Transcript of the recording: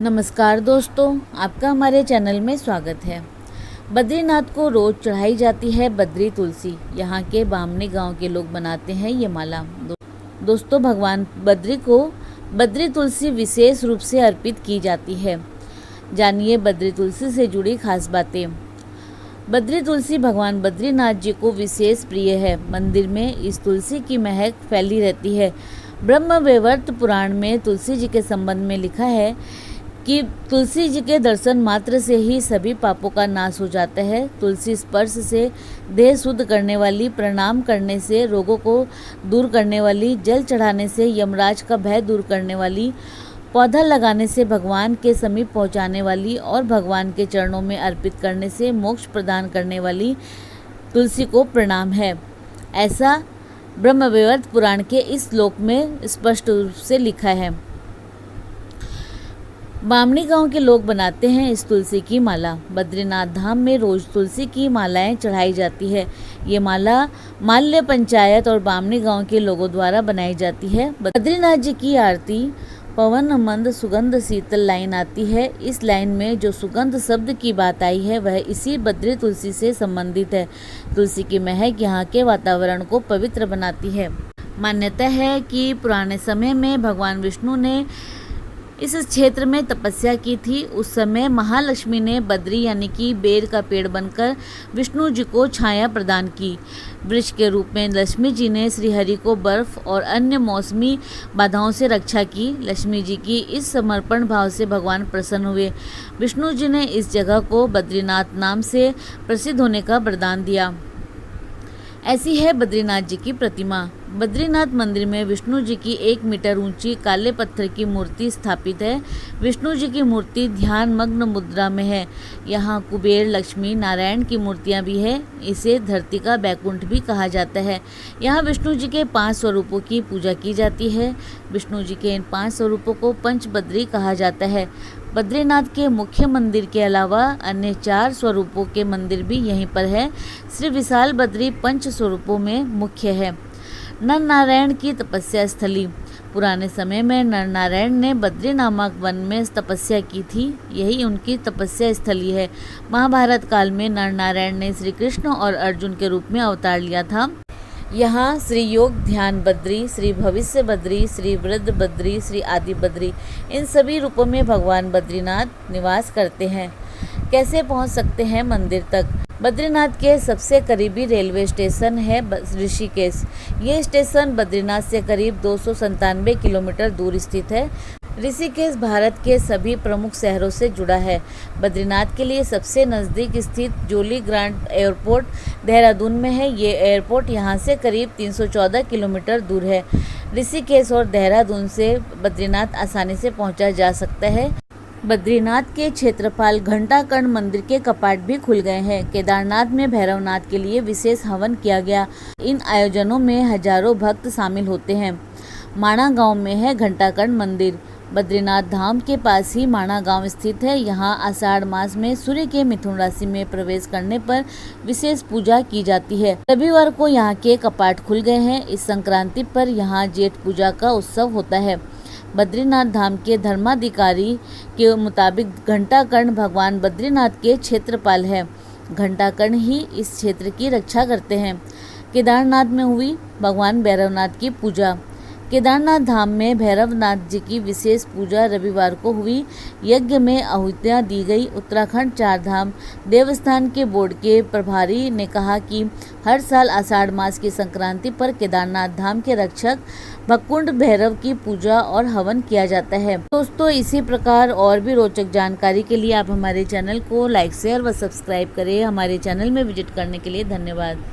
नमस्कार दोस्तों, आपका हमारे चैनल में स्वागत है। बद्रीनाथ को रोज चढ़ाई जाती है बद्री तुलसी। यहाँ के बामनी गांव के लोग बनाते हैं ये माला। दोस्तों, भगवान बद्री को बद्री तुलसी विशेष रूप से अर्पित की जाती है। जानिए बद्री तुलसी से जुड़ी खास बातें। बद्री तुलसी भगवान बद्रीनाथ जी को विशेष प्रिय है। मंदिर में इस तुलसी की महक फैली रहती है। ब्रह्मवैवर्त पुराण में तुलसी जी के संबंध में लिखा है कि तुलसी जी के दर्शन मात्र से ही सभी पापों का नाश हो जाता है। तुलसी स्पर्श से देह शुद्ध करने वाली, प्रणाम करने से रोगों को दूर करने वाली, जल चढ़ाने से यमराज का भय दूर करने वाली, पौधा लगाने से भगवान के समीप पहुंचाने वाली और भगवान के चरणों में अर्पित करने से मोक्ष प्रदान करने वाली तुलसी को प्रणाम है। ऐसा ब्रह्मवैवर्त पुराण के इस श्लोक में स्पष्ट रूप से लिखा है। बामनी गांव के लोग बनाते हैं इस तुलसी की माला। बद्रीनाथ धाम में रोज तुलसी की मालाएं चढ़ाई जाती है। ये माला माल्य पंचायत और बामनी गांव के लोगों द्वारा बनाई जाती है। बद्रीनाथ जी की आरती पवन मंद सुगंध शीतल लाइन आती है। इस लाइन में जो सुगंध शब्द की बात आई है वह इसी बद्री तुलसी से संबंधित है। तुलसी की महक यहाँ के वातावरण को पवित्र बनाती है। मान्यता है कि पुराने समय में भगवान विष्णु ने इस क्षेत्र में तपस्या की थी। उस समय महालक्ष्मी ने बद्री यानी कि बेर का पेड़ बनकर विष्णु जी को छाया प्रदान की। वृक्ष के रूप में लक्ष्मी जी ने श्रीहरि को बर्फ और अन्य मौसमी बाधाओं से रक्षा की। लक्ष्मी जी की इस समर्पण भाव से भगवान प्रसन्न हुए। विष्णु जी ने इस जगह को बद्रीनाथ नाम से प्रसिद्ध होने का वरदान दिया। ऐसी है बद्रीनाथ जी की प्रतिमा। बद्रीनाथ मंदिर में विष्णु जी की 1 मीटर ऊंची काले पत्थर की मूर्ति स्थापित है। विष्णु जी की मूर्ति ध्यान मग्न मुद्रा में है। यहाँ कुबेर, लक्ष्मी, नारायण की मूर्तियाँ भी है। इसे धरती का बैकुंठ भी कहा जाता है। यहाँ विष्णु जी के 5 स्वरूपों की पूजा की जाती है। विष्णु जी के इन 5 स्वरूपों को पंचबद्री कहा जाता है। बद्रीनाथ के मुख्य मंदिर के अलावा अन्य 4 स्वरूपों के मंदिर भी यहीं पर है। श्री विशाल बद्री 5 स्वरूपों में मुख्य है। नर नारायण की तपस्या स्थली। पुराने समय में नर नारायण ने बद्री नामक वन में तपस्या की थी। यही उनकी तपस्या स्थली है। महाभारत काल में नर नारायण ने श्री कृष्ण और अर्जुन के रूप में अवतार लिया था। यहाँ श्री योग ध्यान बद्री, श्री भविष्य बद्री, श्री वृद्ध बद्री, श्री आदि बद्री, इन सभी रूपों में भगवान बद्रीनाथ निवास करते हैं। कैसे पहुँच सकते हैं मंदिर तक? बद्रीनाथ के सबसे करीबी रेलवे स्टेशन है ऋषिकेश। ये स्टेशन बद्रीनाथ से करीब 297 किलोमीटर दूर स्थित है। ऋषिकेश भारत के सभी प्रमुख शहरों से जुड़ा है। बद्रीनाथ के लिए सबसे नज़दीक स्थित जोली ग्रांट एयरपोर्ट देहरादून में है। ये एयरपोर्ट यहाँ से करीब 314 किलोमीटर दूर है। ऋषिकेश और देहरादून से बद्रीनाथ आसानी से पहुँचा जा सकता है। बद्रीनाथ के क्षेत्रपाल घंटाकर्ण मंदिर के कपाट भी खुल गए हैं। केदारनाथ में भैरवनाथ के लिए विशेष हवन किया गया। इन आयोजनों में हजारों भक्त शामिल होते हैं। माणा गांव में है घंटाकर्ण मंदिर। बद्रीनाथ धाम के पास ही माणा गांव स्थित है। यहाँ आषाढ़ मास में सूर्य के मिथुन राशि में प्रवेश करने पर विशेष पूजा की जाती है। रविवार को यहाँ के कपाट खुल गए हैं। इस संक्रांति पर यहाँ जेठ पूजा का उत्सव होता है। बद्रीनाथ धाम के धर्माधिकारी के मुताबिक घंटाकर्ण भगवान बद्रीनाथ के क्षेत्रपाल है। घंटाकर्ण ही इस क्षेत्र की रक्षा करते हैं। केदारनाथ में हुई भगवान भैरवनाथ की पूजा। केदारनाथ धाम में भैरवनाथ जी की विशेष पूजा रविवार को हुई। यज्ञ में आहुतियाँ दी गई। उत्तराखंड 4 धाम देवस्थान के बोर्ड के प्रभारी ने कहा कि हर साल आषाढ़ मास की संक्रांति पर केदारनाथ धाम के रक्षक भक्कुंड भैरव की पूजा और हवन किया जाता है। दोस्तों, इसी प्रकार और भी रोचक जानकारी के लिए आप हमारे चैनल को लाइक, शेयर व सब्सक्राइब करें। हमारे चैनल में विजिट करने के लिए धन्यवाद।